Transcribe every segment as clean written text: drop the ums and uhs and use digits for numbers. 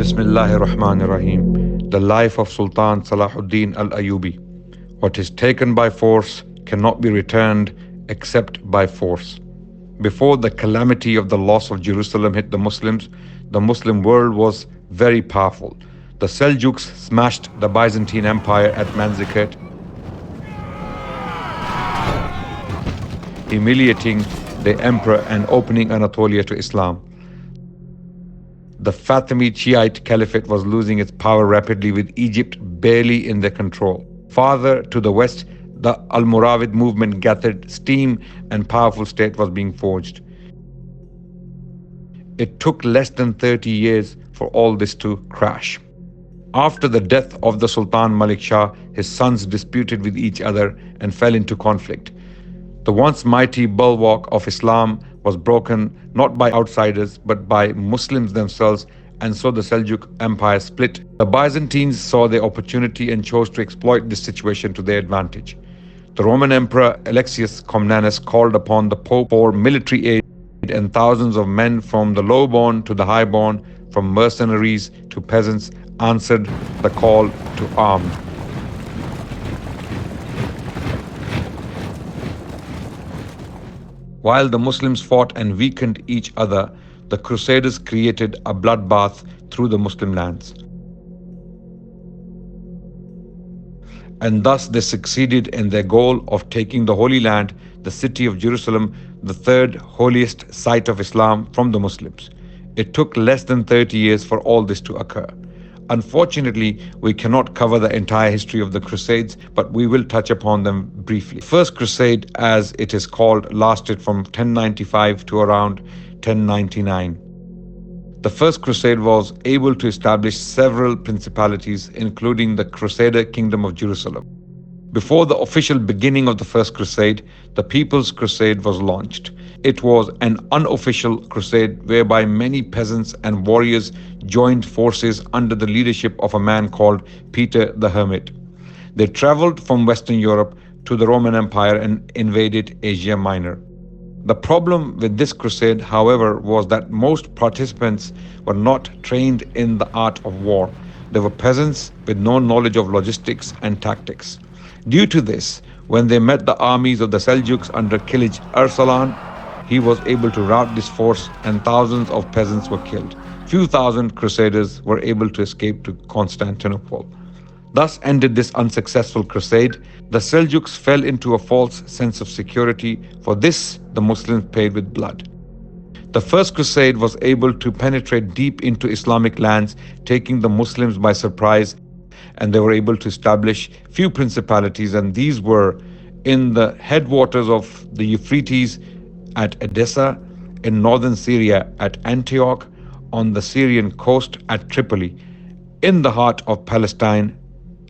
Bismillahir Rahmanir Rahim. The life of Sultan Salahuddin al-Ayyubi. What is taken by force cannot be returned except by force. Before the calamity of the loss of Jerusalem hit the Muslim world was very powerful. The Seljuks smashed the Byzantine Empire at Manzikert, humiliating the emperor and opening Anatolia to Islam. The Fatimid Shiite Caliphate was losing its power rapidly, with Egypt barely in their control. Farther to the west, the Almoravid movement gathered steam and powerful state was being forged. It took less than 30 years for all this to crash. After the death of the Sultan Malik Shah, his sons disputed with each other and fell into conflict. The once mighty bulwark of Islam was broken not by outsiders but by Muslims themselves, and so the Seljuk Empire split. The Byzantines saw their opportunity and chose to exploit this situation to their advantage. The Roman Emperor Alexius Comnenus called upon the Pope for military aid, and thousands of men from the low-born to the high-born, from mercenaries to peasants, answered the call to arms. While the Muslims fought and weakened each other, the Crusaders created a bloodbath through the Muslim lands. And thus they succeeded in their goal of taking the Holy Land, the city of Jerusalem, the third holiest site of Islam, from the Muslims. It took less than 30 years for all this to occur. Unfortunately, we cannot cover the entire history of the Crusades, but we will touch upon them briefly. The First Crusade, as it is called, lasted from 1095 to around 1099. The First Crusade was able to establish several principalities, including the Crusader Kingdom of Jerusalem. Before the official beginning of the First Crusade, the People's Crusade was launched. It was an unofficial crusade whereby many peasants and warriors joined forces under the leadership of a man called Peter the Hermit. They traveled from Western Europe to the Roman Empire and invaded Asia Minor. The problem with this crusade, however, was that most participants were not trained in the art of war. They were peasants with no knowledge of logistics and tactics. Due to this, when they met the armies of the Seljuks under Kilij Arsalan, he was able to rout this force and thousands of peasants were killed. Few thousand crusaders were able to escape to Constantinople. Thus ended this unsuccessful crusade. The Seljuks fell into a false sense of security. For this, the Muslims paid with blood. The First Crusade was able to penetrate deep into Islamic lands, taking the Muslims by surprise, and they were able to establish few principalities, and these were in the headwaters of the Euphrates at Edessa, in northern Syria at Antioch, on the Syrian coast at Tripoli, in the heart of Palestine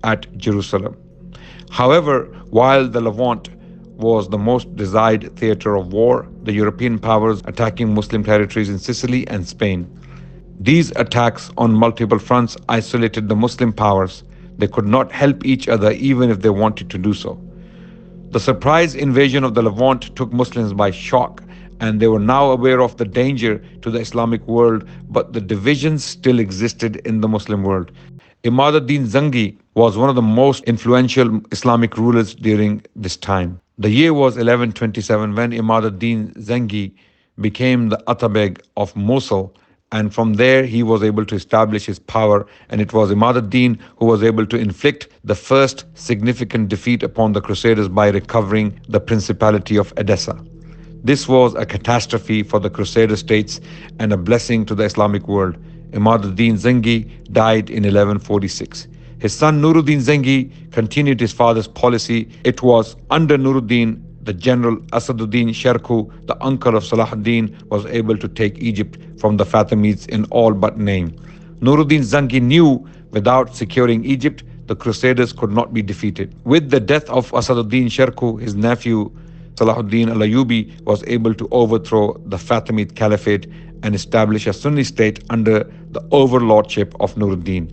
at Jerusalem. However, while the Levant was the most desired theater of war, the European powers attacking Muslim territories in Sicily and Spain. These attacks on multiple fronts isolated the Muslim powers. They could not help each other even if they wanted to do so. The surprise invasion of the Levant took Muslims by shock, and they were now aware of the danger to the Islamic world, but the divisions still existed in the Muslim world. Imad ad-Din Zangi was one of the most influential Islamic rulers during this time. The year was 1127 when Imad ad-Din Zangi became the Atabeg of Mosul, and from there he was able to establish his power, and it was Imad ad-Din who was able to inflict the first significant defeat upon the Crusaders by recovering the Principality of Edessa. This was a catastrophe for the Crusader states and a blessing to the Islamic world. Imad ad-Din Zangi died in 1146. His son Nuruddin Zangi continued his father's policy. It was under Nuruddin, the general Asaduddin Sherku, the uncle of Salahuddin, was able to take Egypt from the Fatimids in all but name. Nuruddin Zangi knew without securing Egypt, the Crusaders could not be defeated. With the death of Asaduddin Sherku, his nephew Salahuddin al-Ayyubi was able to overthrow the Fatimid Caliphate and establish a Sunni state under the overlordship of Nuruddin.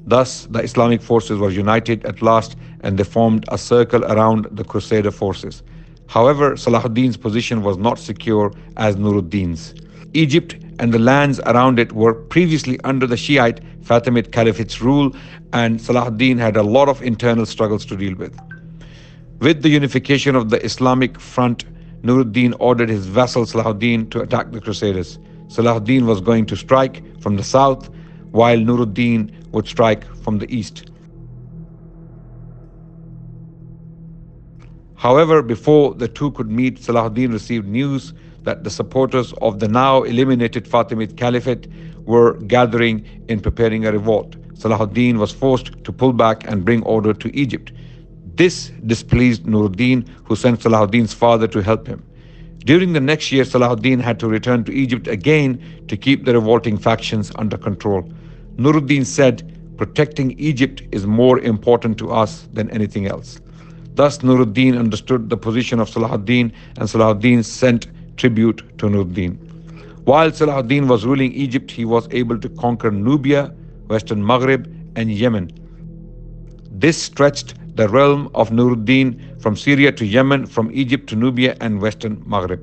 Thus, the Islamic forces were united at last, and they formed a circle around the Crusader forces. However, Salahuddin's position was not secure as Nuruddin's. Egypt and the lands around it were previously under the Shiite Fatimid Caliphate's rule, and Salahuddin had a lot of internal struggles to deal with. With the unification of the Islamic front, Nuruddin ordered his vassal Salahuddin to attack the Crusaders. Salahuddin was going to strike from the south, while Nuruddin would strike from the east. However, before the two could meet, Salahuddin received news that the supporters of the now eliminated Fatimid Caliphate were gathering in preparing a revolt. Salahuddin was forced to pull back and bring order to Egypt. This displeased Nuruddin, who sent Salahuddin's father to help him. During the next year, Salahuddin had to return to Egypt again to keep the revolting factions under control. Nuruddin said, "Protecting Egypt is more important to us than anything else." Thus, Nuruddin understood the position of Salahuddin, and Salahuddin sent tribute to Nuruddin. While Salahuddin was ruling Egypt, he was able to conquer Nubia, Western Maghreb, and Yemen. This stretched the realm of Nuruddin from Syria to Yemen, from Egypt to Nubia and Western Maghreb.